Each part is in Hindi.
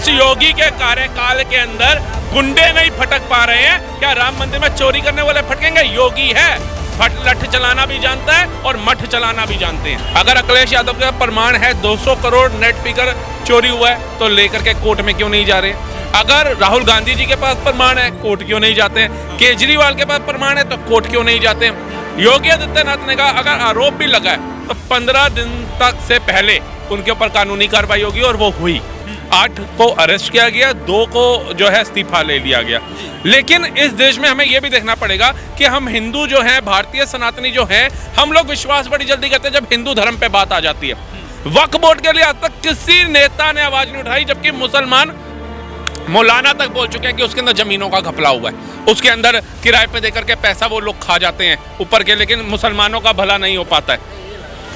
इस योगी के कार्यकाल के अंदर गुंडे नहीं फटक पा रहे हैं, क्या राम मंदिर में चोरी करने वाले फटकेंगे? योगी है, लठ चलाना भी जानता है और मठ चलाना भी जानते हैं। अगर अखिलेश यादव का प्रमाण है 200 करोड़ नेट फिगर चोरी हुआ है तो लेकर के कोर्ट में क्यों नहीं जा रहे? अगर राहुल गांधी जी के पास प्रमाण है, कोर्ट क्यों नहीं जाते हैं? केजरीवाल के पास प्रमाण है तो कोर्ट क्यों नहीं जाते हैं? योगी आदित्यनाथ ने कहा अगर आरोप भी लगा है तो 15 दिन तक से पहले उनके ऊपर कानूनी कार्रवाई होगी, और वो हुई। 8 को अरेस्ट किया गया, 2 को जो है इस्तीफा ले लिया गया। लेकिन इस देश में हमें यह भी देखना पड़ेगा कि हम हिंदू जो हैं, भारतीय सनातनी जो हैं, हम लोग विश्वास बड़ी जल्दी करते हैं जब हिंदू धर्म पे बात आ जाती है। वक्फ बोर्ड के लिए आज तक किसी नेता ने आवाज नहीं उठाई, जबकि मुसलमान मौलाना तक बोल चुके हैं कि उसके अंदर जमीनों का घपला हुआ है, उसके अंदर किराए पे देकर के पैसा वो लोग खा जाते हैं ऊपर के, लेकिन मुसलमानों का भला नहीं हो पाता है।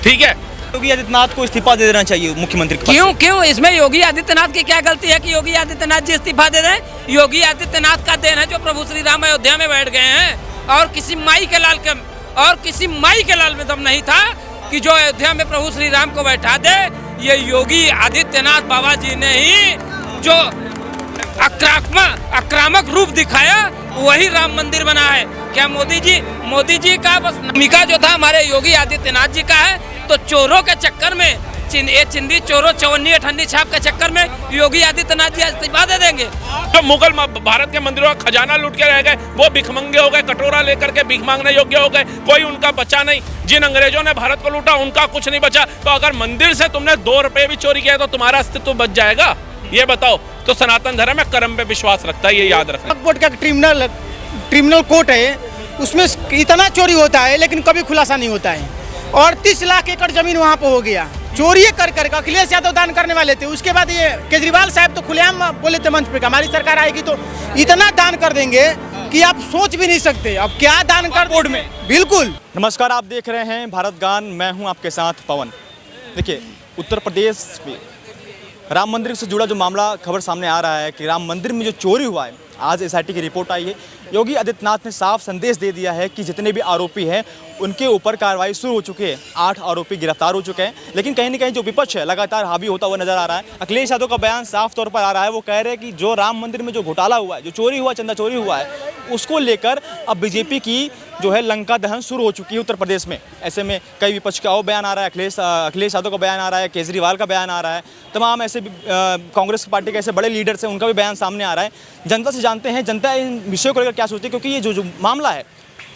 ठीक है, योगी आदित्यनाथ को इस्तीफा दे देना चाहिए मुख्यमंत्री के पास। क्यों इसमें योगी आदित्यनाथ की क्या गलती है कि योगी आदित्यनाथ जी इस्तीफा दे रहे हैं? योगी आदित्यनाथ का देन है जो प्रभु श्री राम अयोध्या में बैठ गए हैं, और किसी माई के लाल में दम नहीं था कि जो अयोध्या में प्रभु श्री राम को बैठा दे। ये योगी आदित्यनाथ बाबा जी ने ही जो आक्रामक रूप दिखाया, वही राम मंदिर बना है। क्या मोदी जी का बस भूमिका जो था हमारे योगी आदित्यनाथ जी का है, तो चोरों के चक्कर में, चिंदी चोरों चवन्नी अठन्नी छाप के चक्कर में योगी आदित्यनाथ जी इस्तीफा दे देंगे। जो मुगल भारत के मंदिरों का खजाना लूट के रह गए, वो भिखमंगे हो गए, कटोरा लेकर के भीख मांगने योग्य हो गए, कोई उनका बचा नहीं। जिन अंग्रेजों ने भारत को लूटा उनका कुछ नहीं बचा। तो अगर मंदिर से तुमने 2 रुपए भी चोरी किया तो तुम्हारा अस्तित्व बच जाएगा? ये बताओ। तो सनातन धर्म में कर्म पे विश्वास रखता है, ये याद रखना। वक्फ बोर्ड का क्रिमिनल कोर्ट है, उसमें इतना चोरी होता है लेकिन कभी खुलासा नहीं होता है। और 30 लाख एकड़ जमीन वहाँ पे हो गया, चोरी कर अखिलेश यादव दान करने वाले थे। उसके बाद ये केजरीवाल साहब तो खुलेआम बोले थे मंच पे, हमारी सरकार आएगी तो इतना दान कर देंगे कि आप सोच भी नहीं सकते। अब क्या दान कर बोर्ड में। बिल्कुल। नमस्कार, आप देख रहे हैं भारत गान, मैं हूं आपके साथ पवन। देखिए, उत्तर प्रदेश में राम मंदिर से जुड़ा जो मामला खबर सामने आ रहा है कि राम मंदिर में जो चोरी हुआ है, आज एसआईटी की रिपोर्ट आई है। योगी आदित्यनाथ ने साफ संदेश दे दिया है कि जितने भी आरोपी हैं उनके ऊपर कार्रवाई शुरू हो चुकी है। 8 आरोपी गिरफ्तार हो चुके हैं, लेकिन कहीं ना कहीं जो विपक्ष है लगातार हावी होता हुआ नजर आ रहा है। अखिलेश यादव का बयान साफ तौर पर आ रहा है, वो कह रहे हैं कि जो राम मंदिर में जो घोटाला हुआ है, जो चोरी हुआ, चंदा चोरी हुआ है, उसको लेकर अब बीजेपी की जो है लंका दहन शुरू हो चुकी है उत्तर प्रदेश में। ऐसे में कई विपक्ष का वो बयान आ रहा है, अखिलेश यादव का बयान आ रहा है, केजरीवाल का बयान आ रहा है, तमाम ऐसे कांग्रेस पार्टी के ऐसे बड़े लीडर्स हैं, उनका भी बयान सामने आ रहा है। जनता से जानते हैं जनता इन विषयों को लेकर क्या सोचती है, क्योंकि ये जो मामला है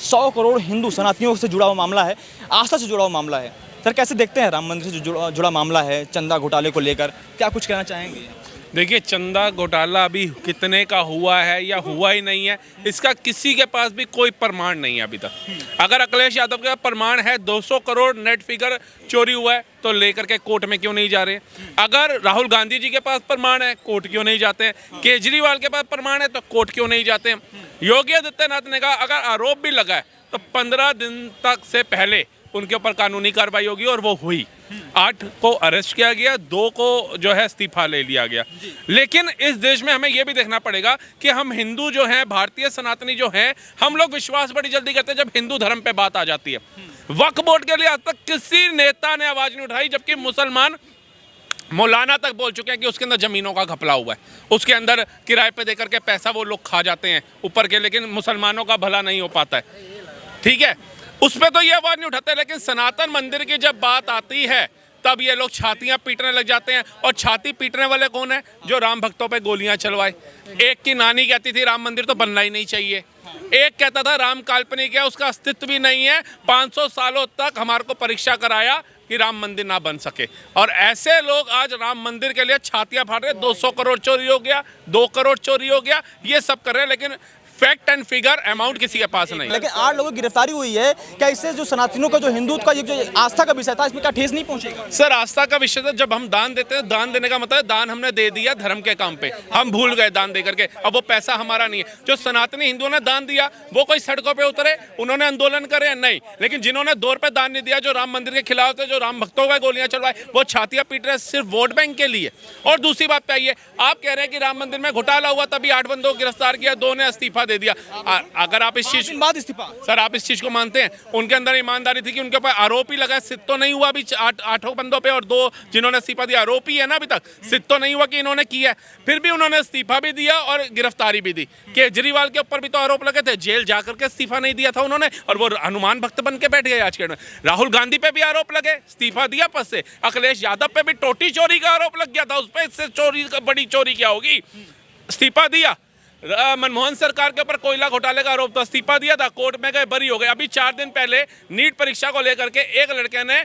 100 करोड़ हिंदू सनातनियों से जुड़ा हुआ मामला है, आस्था से जुड़ा हुआ मामला है। सर, कैसे देखते हैं राम मंदिर से जुड़ा मामला है, चंदा घोटाले को लेकर क्या कुछ कहना चाहेंगे? देखिए, चंदा घोटाला अभी कितने का हुआ है या हुआ ही नहीं है, इसका किसी के पास भी कोई प्रमाण नहीं है अभी तक। अगर अखिलेश यादव का प्रमाण है 200 करोड़ नेट फिगर चोरी हुआ है तो लेकर के कोर्ट में क्यों नहीं जा रहे? अगर राहुल गांधी जी के पास प्रमाण है, कोर्ट क्यों नहीं जाते हैं? केजरीवाल के पास प्रमाण है तो कोर्ट क्यों नहीं जाते हैं? योगी आदित्यनाथ ने कहा अगर आरोप भी लगा है तो 15 दिन तक से पहले उनके ऊपर कानूनी कार्रवाई होगी, और वो हुई। 8 को अरेस्ट किया गया, 2 को जो है इस्तीफा ले लिया गया। लेकिन इस देश में हमें यह भी देखना पड़ेगा कि हम हिंदू जो हैं, भारतीय सनातनी जो हैं, हम लोग विश्वास बड़ी जल्दी करते हैं जब हिंदू धर्म पे बात आ जाती है। वक्फ बोर्ड के लिए आज तक किसी नेता ने आवाज नहीं उठाई, जबकि मुसलमान मौलाना तक बोल चुके हैं कि उसके अंदर जमीनों का घपला हुआ है, उसके अंदर किराए पे देकर के पैसा वो लोग खा जाते हैं ऊपर के, लेकिन मुसलमानों का भला नहीं हो पाता है। ठीक है, उस पर तो ये आवाज नहीं उठाते, लेकिन सनातन मंदिर की जब बात आती है तब ये लोग छातियां पीटने लग जाते हैं। और छाती पीटने वाले कौन है? जो राम भक्तों पे गोलियां चलवाए। एक की नानी कहती थी राम मंदिर तो बनना ही नहीं चाहिए, एक कहता था राम काल्पनिक है, उसका अस्तित्व भी नहीं है, 500 सालों तक हमारे को परीक्षा कराया कि राम मंदिर ना बन सके। और ऐसे लोग आज राम मंदिर के लिए छातियां फाड़ रहे। 200 करोड़ चोरी हो गया, 2 करोड़ चोरी हो गया, ये सब कर रहे हैं, लेकिन फैक्ट एंड फिगर अमाउंट किसी के पास नहीं। लेकिन 8 लोगों की गिरफ्तारी हुई है, क्या इससे जो सनातनियों का, जो हिंदुत्व का जो आस्था का विषय था, इसमें क्या ठेस नहीं पहुंचेगा? सर, आस्था का विषय था। जब हम दान देते हैं, दान देने का मतलब दान हमने दे दिया धर्म के काम पे, हम भूल गए दान दे करके, अब वो पैसा हमारा नहीं है। जो सनातनी हिंदुओं ने दान दिया वो कोई सड़कों पे उतरे, उन्होंने आंदोलन करे नहीं, लेकिन जिन्होंने 2 रुपए दान नहीं दिया, जो राम मंदिर के खिलाफ थे, जो राम भक्तों का गोलियां चलवाए, वो छातियां पीट रहे सिर्फ वोट बैंक के लिए। और दूसरी बात पे आइए, आप कह रहे हैं कि राम मंदिर में घोटाला हुआ तभी 8 बंदों को गिरफ्तार किया, 2 ने इस्तीफा इस्तीफा दे दिया। अगर आप इस चीज बाद इस्तीफा सर आप इस चीज को मानते हैं, उनके अंदर ईमानदारी थी कि उनके ऊपर आरोप ही लगा, सिद्ध तो नहीं हुआ अभी 8 बंदों पे, और 2 जिन्होंने इस्तीफा दिया आरोपी है ना, अभी तक सिद्ध तो नहीं हुआ कि इन्होंने किया है। फिर भी उन्होंने इस्तीफा भी दिया और गिरफ्तारी भी दी। केजरीवाल के ऊपर भी तो आरोप लगे थे, जेल जाकर के इस्तीफा नहीं दिया था उन्होंने, और वो हनुमान भक्त बन के बैठ गए आज के। राहुल गांधी पे भी आरोप लगे, इस्तीफा दिया पद से। अखिलेश यादव पे भी टोटी चोरी का आरोप लग गया था, उस पर इससे चोरी का बड़ी चोरी क्या होगी, इस्तीफा दिया। मनमोहन सरकार के ऊपर कोयला घोटाले का आरोप था, इस्तीफा दिया था, कोर्ट में गए, बरी हो गए। अभी 4 दिन पहले नीट परीक्षा को लेकर के एक लड़के ने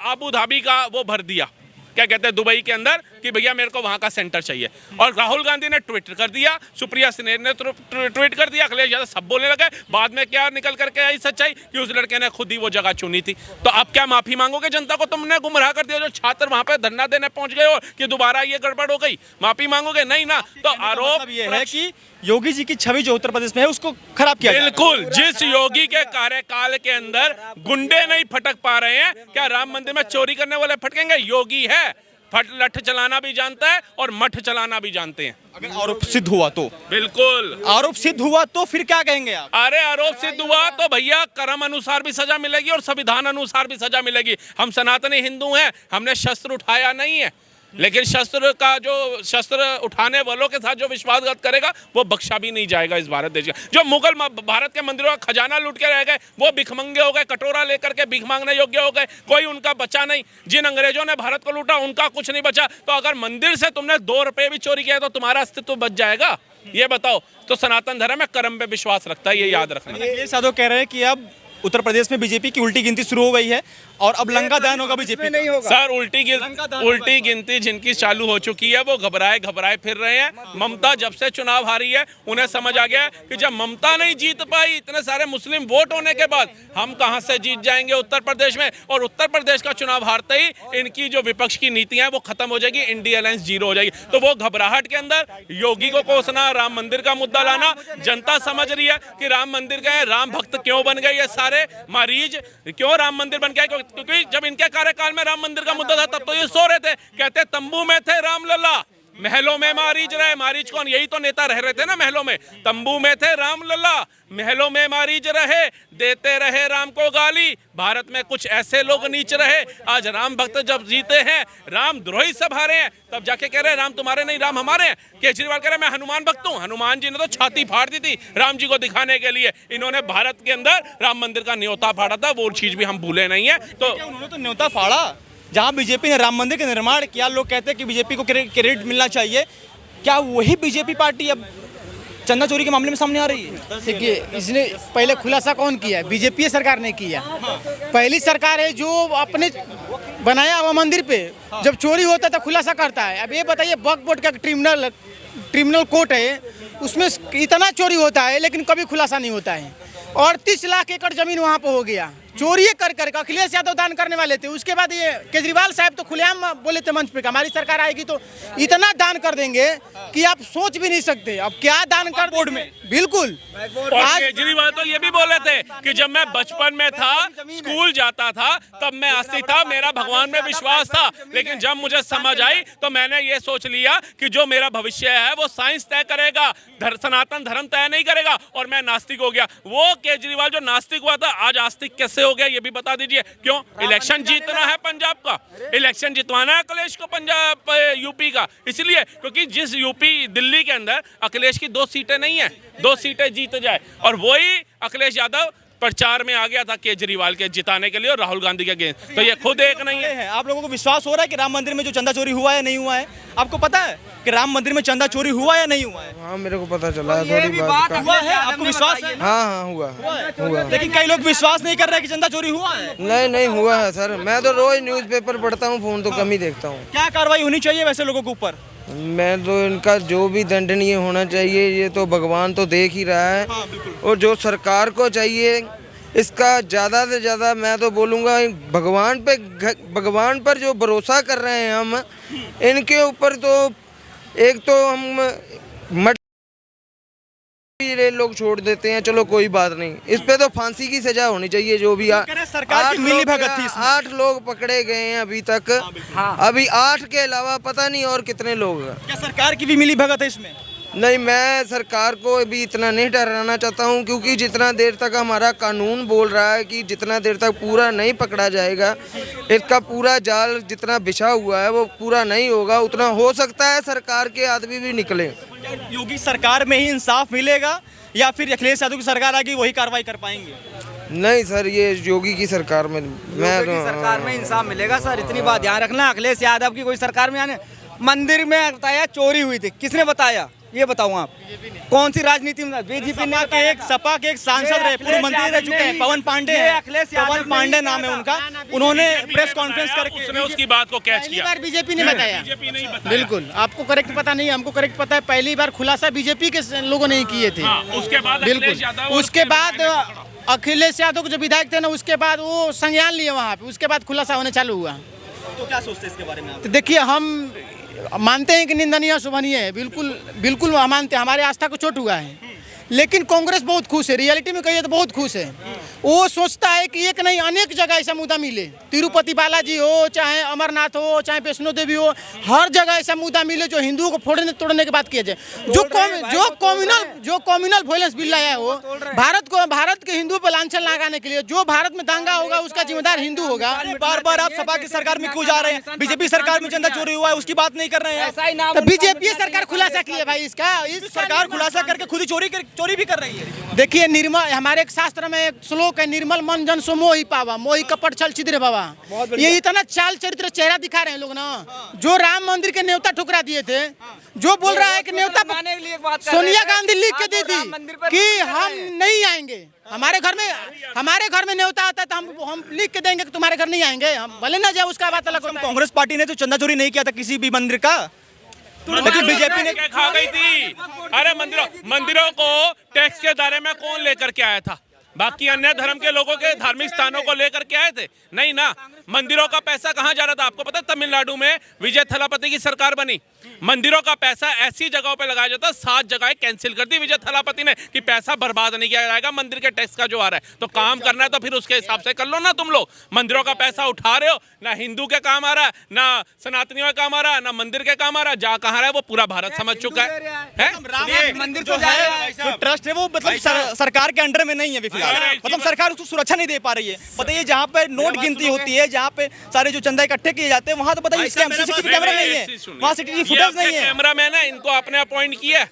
अबू धाबी का वो भर दिया, क्या कहते हैं, दुबई के अंदर, कि भैया मेरे को वहां का सेंटर चाहिए। और राहुल गांधी ने ट्वीट कर दिया, सुप्रिया सिन्हा ने ट्वीट कर दिया, अखिलेश यादव सब बोलने लगे। बाद में क्या निकल करके आई सच्चाई कि उस लड़के ने खुद ही वो जगह चुनी थी। तो अब क्या माफी मांगोगे जनता को? तुमने गुमराह कर दिया, जो छात्र वहां पे धरना देने पहुंच गए हो कि दोबारा ये गड़बड़ हो गई, माफी मांगोगे? नहीं ना। तो आरोप ये है कि योगी जी की छवि जो उत्तर प्रदेश में है उसको खराब किया। बिल्कुल, जिस योगी के कार्यकाल के अंदर गुंडे नहीं फटक पा रहे हैं, क्या राम मंदिर में चोरी करने वाले फटकेंगे? योगी है, लठ चलाना भी जानता है और मठ चलाना भी जानते हैं। अगर आरोप सिद्ध हुआ तो? बिल्कुल, आरोप सिद्ध हुआ तो फिर क्या कहेंगे आप? अरे आरोप सिद्ध हुआ तो भैया कर्म अनुसार भी सजा मिलेगी और संविधान अनुसार भी सजा मिलेगी। हम सनातनी हिंदू हैं, हमने शस्त्र उठाया नहीं है, लेकिन शस्त्र का जो शस्त्र उठाने वालों के साथ जो विश्वासघात करेगा वो बख्शा भी नहीं जाएगा इस भारत देश का। जो मुगल भारत के मंदिरों का खजाना लूट के रह गए, वो भिखमंगे हो गए, कटोरा लेकर के भीख मांगने योग्य हो गए, कोई उनका बचा नहीं। जिन अंग्रेजों ने भारत को लूटा उनका कुछ नहीं बचा। तो अगर मंदिर से तुमने 2 रुपये भी चोरी किया तो तुम्हारा अस्तित्व बच जाएगा? ये बताओ। तो सनातन धर्म में कर्म पे विश्वास रखता है, ये याद रखना। अखिलेश यादव कह रहे हैं कि अब उत्तर प्रदेश में बीजेपी की उल्टी गिनती शुरू हो गई है और अब लंका दहन होगा बीजेपी नहीं होगा। सर उल्टी गिनती जिनकी चालू हो चुकी है वो घबराए फिर रहे हैं। ममता जब से चुनाव हारी है उन्हें समझ आ गया कि जब ममता नहीं जीत पाई इतने सारे मुस्लिम वोट होने के बाद, हम कहां से जीत जाएंगे उत्तर प्रदेश में। और उत्तर प्रदेश का चुनाव हारते ही इनकी जो विपक्ष की नीतियां हैं वो खत्म हो जाएगी, इंडिया अलायंस 0 हो जाएगी। तो वो घबराहट के अंदर योगी को कोसना, राम मंदिर का मुद्दा लाना, जनता समझ रही है कि राम मंदिर गए, राम भक्त क्यों बन गए ये सारे मारीज, क्यों राम मंदिर बन गया? क्योंकि जब इनके कार्यकाल में राम मंदिर का मुद्दा था तब तो ये सो रहे थे, कहते तंबू में थे राम लल्ला, महलों में मारीज रहे। मारीज कौन? यही तो नेता रह रहे थे ना महलों में। तंबू में थे राम लल्ला, महलों में मारीज रहे, देते रहे राम को गाली। भारत में कुछ ऐसे लोग नीच रहे। आज राम भक्त जब जीते हैं, राम द्रोही सब हारे हैं, तब जाके कह रहे हैं राम तुम्हारे नहीं राम हमारे हैं। केजरीवाल कह रहे हैं मैं हनुमान भक्त हूँ। हनुमान जी ने तो छाती फाड़ दी थी राम जी को दिखाने के लिए। इन्होंने भारत के अंदर राम मंदिर का न्योता फाड़ा था, वो चीज भी हम भूले नहीं है। तो उन्होंने तो न्योता फाड़ा जहां बीजेपी ने राम मंदिर का निर्माण किया। लोग कहते हैं कि बीजेपी को क्रेडिट मिलना चाहिए। क्या वही बीजेपी पार्टी अब चंदा चोरी के मामले में सामने आ रही है? देखिए, इसने पहले खुलासा कौन किया? बीजेपी सरकार ने किया। पहली सरकार है जो अपने बनाया हुआ मंदिर पे जब चोरी होता है तो खुलासा करता है। अब ये बताइए, वक्फ बोर्ड का ट्रिब्यूनल कोर्ट है, उसमें इतना चोरी होता है लेकिन कभी खुलासा नहीं होता है। और 30 लाख एकड़ जमीन वहाँ पर हो गया, चोरी कर अखिलेश यादव दान करने वाले थे। उसके बाद ये केजरीवाल साहब तो खुलेआम बोले थे मंच पे कि हमारी सरकार आएगी तो इतना दान कर देंगे कि आप सोच भी नहीं सकते। अब क्या दान कर बोर्ड में, बिल्कुल। आज केजरीवाल तो ये भी बोले थे कि जब मैं बचपन में था, स्कूल जाता था, तब मैं आस्तिक था, मेरा भगवान में विश्वास था, लेकिन जब मुझे समझ आई तो मैंने ये सोच लिया कि जो मेरा भविष्य है वो साइंस तय करेगा, सनातन धर्म तय नहीं करेगा, और मैं नास्तिक हो गया। वो केजरीवाल जो नास्तिक हुआ था आज आस्तिक कैसे हो गया ये भी बता दीजिए। क्यों? इलेक्शन जीतना है पंजाब का, इलेक्शन जितवाना है अखिलेश को पंजाब यूपी का, इसलिए क्योंकि जिस यूपी दिल्ली के अंदर अखिलेश की 2 सीटें नहीं है, 2 सीटें जीत जाए, और वही अखिलेश यादव प्रचार में आ गया था केजरीवाल के जिताने के लिए और राहुल गांधी के अगेंस्ट। तो ये खुद एक नहीं है। आप लोगों को विश्वास हो रहा है कि राम मंदिर में जो चंदा चोरी हुआ है नहीं हुआ है? आपको पता है कि राम मंदिर में चंदा चोरी हुआ या नहीं हुआ है? हाँ, मेरे को पता चला है, थोड़ी बात का। हुआ है, आपको विश्वास है? हाँ हुआ। लेकिन कई लोग विश्वास नहीं कर रहे कि चंदा चोरी हुआ है। नहीं हुआ है सर। मैं तो रोज न्यूज़पेपर पढ़ता हूँ, फोन तो कम ही देखता हूँ। क्या कार्रवाई होनी चाहिए वैसे लोगों के ऊपर? मैं तो इनका जो भी दंडनीय होना चाहिए, ये तो भगवान तो देख ही रहा है। और जो सरकार को चाहिए इसका ज़्यादा से ज़्यादा, मैं तो बोलूँगा भगवान पर जो भरोसा कर रहे हैं हम, इनके ऊपर तो एक तो हम ये लोग छोड़ देते हैं, चलो कोई बात नहीं, इस पे तो फांसी की सजा होनी चाहिए। जो भी सरकार की मिलीभगत थी इसमें। 8 लोग पकड़े गए हैं अभी तक। अभी 8 के अलावा पता नहीं और कितने लोग हैं। क्या सरकार की भी मिलीभगत है इसमें? नहीं, मैं सरकार को भी इतना नहीं डराना चाहता हूं, क्योंकि जितना देर तक हमारा कानून बोल रहा है कि जितना देर तक पूरा नहीं पकड़ा जाएगा, इसका पूरा जाल जितना बिछा हुआ है वो पूरा नहीं होगा, उतना हो सकता है सरकार के आदमी भी निकले। योगी सरकार में ही इंसाफ मिलेगा या फिर अखिलेश यादव की सरकार आएगी वही कार्रवाई कर पाएंगे? नहीं सर, ये योगी की सरकार में सरकार में इंसाफ मिलेगा सर, इतनी बात ध्यान रखना। अखिलेश यादव की कोई सरकार में आने, मंदिर में बताया चोरी हुई थी, किसने बताया ये बताऊं आप? कौन सी राजनीति में? बीजेपी ने एक सपा के एक सांसद रहे, पूर्व मंत्री रह चुके हैं, पवन पांडे हैं, पवन पांडे नाम है उनका, उन्होंने प्रेस कॉन्फ्रेंस करके उसने उसकी बात को कैच पहली किया। बार बीजेपी ने बताया। बीजेपी नहीं बताया। बिल्कुल, आपको करेक्ट पता नहीं, हमको करेक्ट पता है। पहली बार खुलासा बीजेपी के लोगों ने ही किए थे। हाँ, उसके बाद अखिलेश बिल्कुल, यादव और उसके बाद अखिलेश यादव को जो विधायक थे ना, उसके बाद वो संज्ञान लिए वहाँ पे, उसके बाद खुलासा होने चालू हुआ। तो क्या सोचते हैं इसके बारे में आप? तो देखिए, हम मानते हैं कि निंदनीय शोभनीय है, बिल्कुल बिल्कुल हम मानते हैं, हमारे आस्था को चोट हुआ है, लेकिन कांग्रेस बहुत खुश है, रियलिटी में कहिए तो बहुत खुश है। वो सोचता है कि एक नहीं अनेक जगह ऐसा मुद्दा मिले, तिरुपति बालाजी हो, चाहे अमरनाथ हो, चाहे वैष्णो देवी हो, हर जगह ऐसा मुद्दा मिले जो हिंदुओं को फोड़ने तोड़ने की बात किया जाए। जो कम्युनल वायलेंस बिल लाया है वो भारत के हिंदुओं पर लांछन लगाने के लिए, जो भारत में दांगा होगा उसका जिम्मेदार हिंदू होगा। बार बार आप सपा की सरकार में क्यों जा रहे हैं? बीजेपी सरकार में चंदा चोरी हुआ है उसकी बात नहीं कर रहे हैं। तो बीजेपी सरकार खुलासा की है भाई, इसका इस सरकार खुलासा करके खुद ही चोरी भी कर रही है। देखिए, निर्मल, हमारे एक शास्त्र में एक श्लोक है, निर्मल मन जन सो मोहि पावा, मोहि कपट छल छिद्र बाबा। ये इतना चाल चरित्र चेहरा दिखा रहे हैं लोग ना, जो राम मंदिर के न्योता ठुकरा दिए थे, जो बोल रहा है कि न्योता सोनिया गांधी लिख के दी थी कि हम नहीं आएंगे, हमारे घर में न्योता आता है तो हम लिख के देंगे कि तुम्हारे घर नहीं आएंगे, हम भले ना जाए, उसका बात अलग होता है। कांग्रेस पार्टी ने तो चंदा चोरी नहीं किया था किसी भी मंदिर का, लेकिन बीजेपी ने खा गई थी। अरे मंदिरों को टैक्स के दायरे में कौन लेकर के आया था? बाकी अन्य धर्म के लोगों के धार्मिक स्थानों को लेकर के आए थे? नहीं ना। मंदिरों का पैसा कहाँ जा रहा था? आपको पता है तमिलनाडु में विजय थलापति की सरकार बनी, मंदिरों का पैसा ऐसी जगहों पे लगाया जाता, 7 जगहें कैंसिल कर दी विजय थलापति ने कि पैसा बर्बाद नहीं किया जाएगा मंदिर के टैक्स का जो आ रहा है। तो काम करना है तो फिर उसके हिसाब से कर लो ना। तुम लोग मंदिरों का पैसा उठा रहे हो, ना हिंदू के काम आ रहा है, ना सनातनियों के काम आ रहा है, ना मंदिर के काम आ रहा है। जा कहाँ रहा है वो पूरा भारत समझ चुका है। मंदिर तो जाएगा, ट्रस्ट है वो मतलब सरकार के अंडर में नहीं है अभी फिलहाल, मतलब सरकार उसको सुरक्षा नहीं दे पा रही है। बताइए, जहाँ पे नोट गिनती होती है, जहाँ पे सारे जो चंदा इकट्ठे किए जाते हैं, वहाँ तो बताइए सीसीटीवी कैमरा नहीं है, वहाँ सीसीटीवी फुटेज नहीं है। कैमरा मैन है, इनको आपने अपॉइंट किया,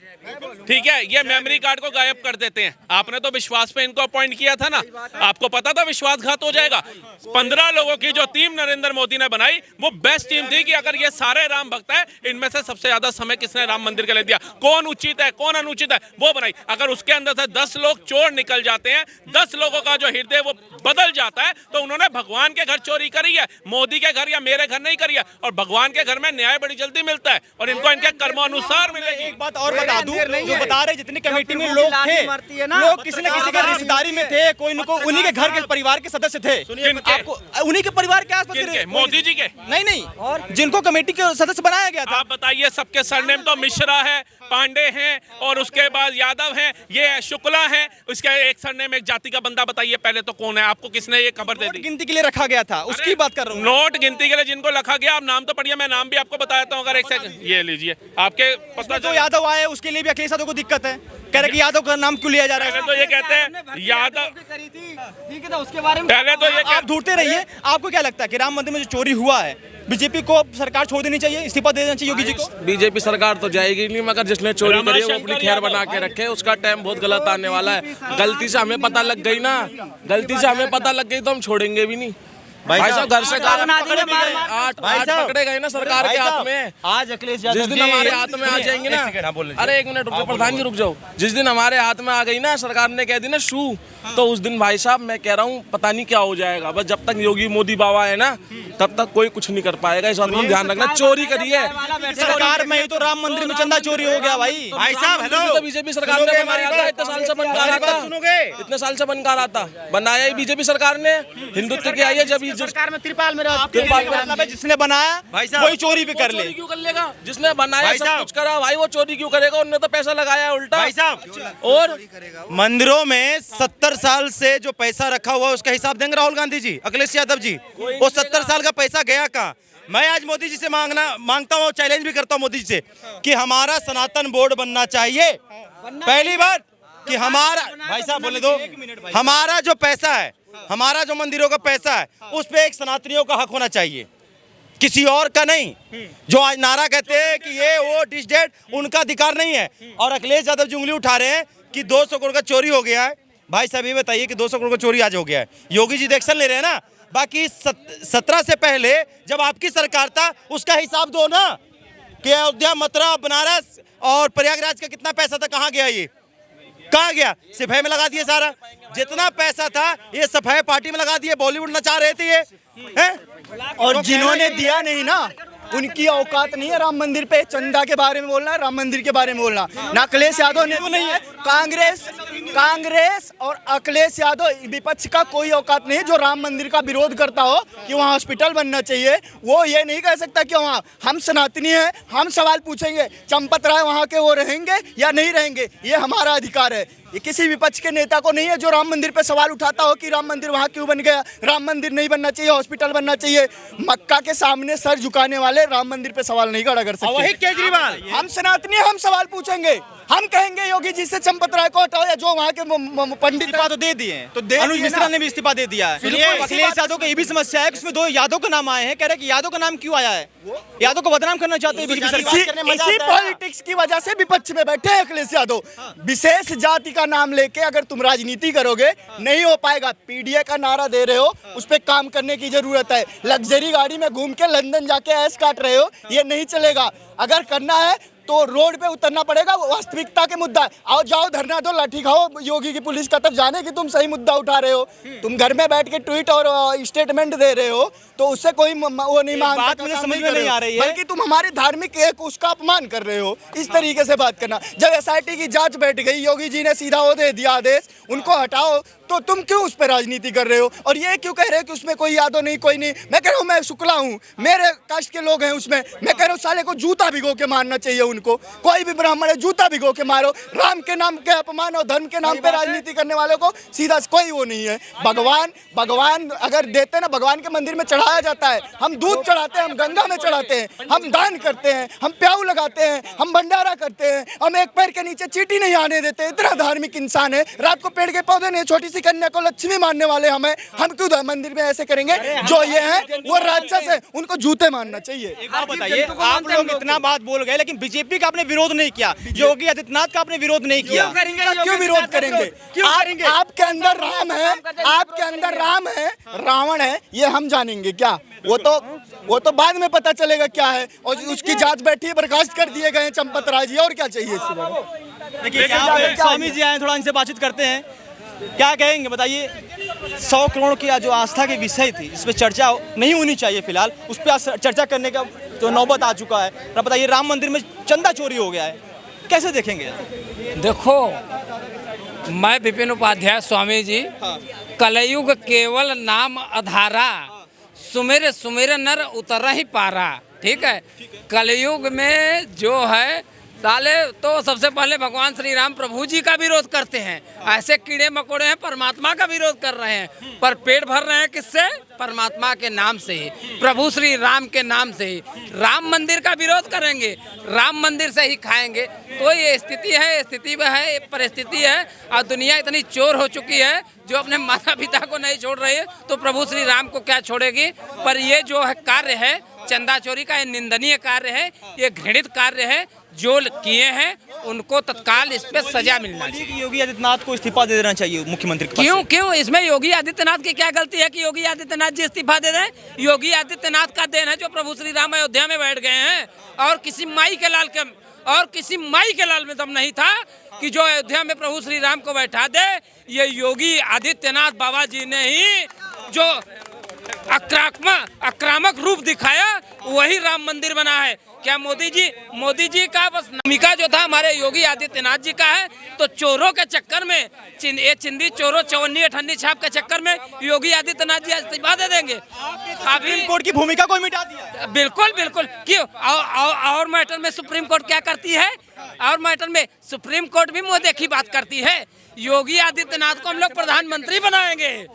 ठीक है, ये मेमोरी कार्ड को गायब कर देते हैं। आपने तो विश्वास पे इनको अपॉइंट किया था ना, आपको पता था विश्वासघात हो जाएगा। 15 लोगों की जो टीम नरेंद्र मोदी ने बनाई वो बेस्ट टीम थी कि अगर ये सारे राम भक्त है, इनमें से सबसे ज्यादा समय किसने राम मंदिर के लिए दिया, कौन उचित है कौन अनुचित है, वो बनाई। अगर उसके अंदर से 10 लोग चोर निकल जाते हैं, 10 लोगों का जो हृदय वो बदल जाता है, तो उन्होंने भगवान के घर चोरी करी है, मोदी के घर या मेरे घर नहीं करी है। और भगवान के घर में न्याय बड़ी जल्दी मिलता है और इनको इनके कर्मानुसार मिलेगी। एक बात और बता दूं, जो बता रहे जितनी कमेटी में लोग थे, लोग किसी न किसी के रिश्तेदारी में थे, कोई न कोई उन्हीं के घर के परिवार के सदस्य थे। आपको उन्हीं के परिवार के आसपास, मोदी जी के नहीं, और जिनको कमेटी के सदस्य बनाया गया था। आप बताइए, सबके सरनेम तो मिश्रा है, पांडे हैं, और उसके बाद यादव हैं, ये शुक्ला हैं, उसके एक सरनेम एक जाति का बंदा बताइए पहले तो कौन है? आपको किसने ये खबर दे दी? गिनती के लिए रखा गया था, उसकी बात कर रहा हूँ। नोट गिनती के लिए जिनको रखा गया, आप नाम तो पढ़िए, मैं नाम भी आपको बताता हूँ। अगर एक सेकंड ये लीजिए, आपके पता जो यादव आए उसके लिए भी अखिलेश यादव को दिक्कत है, कह रहे कि यादव का नाम क्यों लिया जा रहा है? पहले तो ये कहते हैं यादव, ठीक है, उसके बारे में पहले तो ये आप ढूंढते रहिए। आपको क्या लगता है कि राम मंदिर में जो चोरी हुआ है, बीजेपी को सरकार छोड़ देनी चाहिए, इस्तीफा दे देना चाहिए योगी जी को? बीजेपी सरकार तो जाएगी नहीं, मगर जिसने चोरी करी है वो अपनी खैर बना के रखे, उसका टाइम बहुत गलत आने वाला है। गलती से हमें पता लग गई ना, गलती से हमें पता लग गई तो हम छोड़ेंगे भी नहीं। भाई साहब, घर से 8 पकड़े गए ना सरकार के हाथ में। आज अखिलेश यादव जिस दिन हमारे हाथ में आ जाएंगे ना, अरे 1 मिनट रुक जाओ प्रधान जी, रुक जाओ। जिस दिन हमारे हाथ में आ गई ना, सरकार ने कह दी ना शू, तो उस दिन भाई साहब मैं कह रहा हूँ पता नहीं क्या हो जाएगा। बस जब तक योगी मोदी बाबा है ना, तब तक कोई कुछ नहीं कर पाएगा। इस बात को ध्यान रखना। चोरी करी है सरकार में ही तो राम मंदिर में चंदा चोरी हो गया भाई साहब। हेलो, तो बीजेपी सरकार ने बनाया था, इतने साल से बनकर रहा था, इतने साल से बनकर रहा था, बनाया ही बीजेपी सरकार ने। हिंदुत्व की आई है जब सरकार में त्रिपाल में जिसने बनाया वही चोरी भी कर ले। क्यों कर लेगा? जिसने बनाया सब कुछ करा भाई, वो चोरी क्यों करेगा? उन्होंने तो पैसा लगाया उल्टा। भाई साहब, और मंदिरों में 70 साल से जो पैसा रखा हुआ है उसका हिसाब देंगे राहुल गांधी जी, अखिलेश यादव जी? वो 70 साल का पैसा गया कहाँ? मैं आज मोदी जी से मांगता हूँ, चैलेंज भी करता हूँ मोदी जी से कि हमारा सनातन बोर्ड बनना चाहिए। पहली बात कि हमारा, भाई साहब बोले दो, हमारा जो पैसा है, हमारा जो मंदिरों का पैसा है, उस पे एक सनातनियों का हक होना चाहिए, किसी और का नहीं। जो आज नारा कहते हैं कि ये वो डिश डेट, उनका अधिकार नहीं है। और अखिलेश यादव जी उंगली उठा रहे हैं कि 200 करोड़ का चोरी हो गया है। भाई साहब ये बताइए कि 200 करोड़ का चोरी आज हो गया है, योगी जी एक्शन ले रहे हैं ना। बाकी 17 से पहले जब आपकी सरकार था उसका हिसाब दो ना, कि अयोध्या, मथुरा, बनारस और प्रयागराज का कितना पैसा था, कहाँ गया, ये कहाँ गया? सफाई में लगा दिए सारा, जितना पैसा था ये सफाई पार्टी में लगा दिए, बॉलीवुड नचा रहे थे ये हैं? और जिन्होंने दिया नहीं ना, उनकी औकात नहीं है राम मंदिर पे चंदा के बारे में बोलना, राम मंदिर के बारे में बोलना। ना अखिलेश यादव ने, नहीं है कांग्रेस और अखिलेश यादव विपक्ष का कोई औकात नहीं है जो राम मंदिर का विरोध करता हो कि वहाँ हॉस्पिटल बनना चाहिए। वो ये नहीं कह सकता कि वहाँ हम सनातनी हैं, हम सवाल पूछेंगे चंपत राय वहाँ के वो रहेंगे या नहीं रहेंगे, ये हमारा अधिकार है। ये किसी विपक्ष के नेता को नहीं है जो राम मंदिर पे सवाल उठाता हो कि राम मंदिर वहाँ क्यों बन गया, राम मंदिर नहीं बनना चाहिए, हॉस्पिटल बनना चाहिए। मक्का के सामने सर झुकाने वाले राम मंदिर पे सवाल नहीं खड़ा कर सकते। वही केजरीवाल, हम सनातनी, हम सवाल पूछेंगे, हम कहेंगे योगी जी से चंपत राय को हटाओ, या जो वहाँ के पंडित इस्तीफा तो दे दिए, तो अनुज मिश्रा ने भी इस्तीफा दे दिया है। अखिलेश यादव का ये भी समस्या है कि उसमें 2 यादव का नाम आए हैं, कह रहे कि यादव का नाम क्यों आया है, यादव को बदनाम करना चाहते हैं बीजेपी सरकार। इसी पॉलिटिक्स की वजह से विपक्ष में बैठे हैं अखिलेश यादव। विशेष जाति का नाम लेके अगर तुम राजनीति करोगे नहीं हो पाएगा। पीडीए का नारा दे रहे हो, उस पर काम करने की जरूरत है। लग्जरी गाड़ी में घूम के लंदन जाके ऐश काट रहे हो, ये नहीं चलेगा। अगर करना है तो रोड पे उतरना पड़ेगा, वास्तविकता के मुद्दा। आओ जाओ धरना दो, लाठी खाओ योगी की पुलिस का, तब जाने कि तुम सही मुद्दा उठा रहे हो। तुम घर में बैठ के ट्वीट और स्टेटमेंट दे रहे हो तो उससे कोई वो नहीं मानता। बात मुझे समझ में नहीं आ रही है, बल्कि तुम हमारी धार्मिक एक उसका अपमान कर रहे हो। इस तरीके से बात करना। जब एसआईटी की जांच बैठ गई, योगी जी ने सीधा वो दे दिया आदेश, उनको हटाओ, तो तुम क्यों उस पर राजनीति कर रहे हो? और ये क्यों कह रहे हो कि उसमें कोई यादव नहीं, कोई नहीं? मैं कह रहा हूँ मैं शुक्ला हूँ, मेरे कास्ट के लोग हैं उसमें। मैं कह रहा हूँ साले को जूता भिगो के मारना चाहिए उनको। कोई भी ब्राह्मण है जूता भिगो के मारो। राम के नाम के अपमान और धर्म के नाम पे राजनीति करने वालों को सीधा कोई वो नहीं है। भगवान अगर देते ना, भगवान के मंदिर में चढ़ाया जाता है। हम दूध चढ़ाते हैं, हम गंगा में चढ़ाते हैं, हम दान करते हैं, हम प्याऊ लगाते हैं, हम भंडारा करते हैं, हम एक पैर के नीचे चींटी नहीं आने देते। इतना धार्मिक इंसान है। रात को पेड़ के पौधे नहीं, छोटी सी कन्या को लक्ष्मी मानने वाले हम क्यों मंदिर में ऐसे करेंगे? जो ये है वो राक्षस है, उनको जूते मारना चाहिए। आप बताइए, आप लोग इतना बात बोल गए लेकिन बीजेपी का आपने विरोध नहीं किया, योगी आदित्यनाथ का आपने विरोध नहीं किया। क्यों विरोध करेंगे? आपके अंदर राम है, आपके अंदर राम है, रावण है, ये हम जानेंगे क्या? वो तो बाद में पता चलेगा क्या है। और उसकी जांच बैठी है, बर्खास्त कर दिए गए चंपत राय जी, और क्या चाहिए इससे? देखिए स्वामी जी आए, थोड़ा इनसे बातचीत करते हैं, क्या कहेंगे बताइए। 100 करोड़ की जो आस्था की विषय थी, इस पर चर्चा नहीं होनी चाहिए फिलहाल, उस पर चर्चा करने का जो नौबत आ चुका है। अब बताइए, राम मंदिर में चंदा चोरी हो गया है, कैसे देखेंगे? देखो, मैं विपिन उपाध्याय स्वामी जी, कलयुग केवल नाम आधारा, सुमेर सुमेर नर उतर ही पारा। ठीक है, कलयुग में जो है साले तो सबसे पहले भगवान श्री राम प्रभु जी का विरोध करते हैं। ऐसे कीड़े मकोड़े हैं परमात्मा का विरोध कर रहे हैं, पर पेट भर रहे हैं किससे? परमात्मा के नाम से ही, प्रभु श्री राम के नाम से ही। राम मंदिर का विरोध करेंगे, राम मंदिर से ही खाएंगे। तो ये स्थिति है, स्थिति में है, परिस्थिति है। और दुनिया इतनी चोर हो चुकी है जो अपने माता पिता को नहीं छोड़ रही है, तो प्रभु श्री राम को क्या छोड़ेगी? पर ये जो है कार्य है चंदा चोरी का, ये निंदनीय कार्य है, ये घृणित कार्य है। जो किए हैं उनको तत्काल इस पे सजा मिलना चाहिए। योगी आदित्यनाथ को इस्तीफा दे देना चाहिए मुख्यमंत्री के पास। क्यों इसमें योगी आदित्यनाथ की क्या गलती है कि योगी आदित्यनाथ जी इस्तीफा दे दें? योगी आदित्यनाथ का देन है जो प्रभु श्री राम अयोध्या में बैठ गए हैं। और किसी माई के लाल में दम नहीं था कि जो अयोध्या में प्रभु श्री राम को बैठा दे। ये योगी आदित्यनाथ बाबा जी ने ही जो आक्रामक रूप दिखाया, वही राम मंदिर बना है। क्या मोदी जी का बस भूमिका जो था हमारे योगी आदित्यनाथ जी का है? तो चोरों के चक्कर में, ये चिंदी चोरों चवन्नी अठन्नी छाप के चक्कर में योगी आदित्यनाथ जी इस्तीफा दे देंगे। सुप्रीम कोर्ट की भूमिका को मिटा दिया। बिल्कुल क्यों? और मैटर में सुप्रीम कोर्ट क्या करती है? और मैटर में सुप्रीम कोर्ट भी मुंह देखी बात करती है। योगी आदित्यनाथ को हम लोग प्रधानमंत्री बनाएंगे।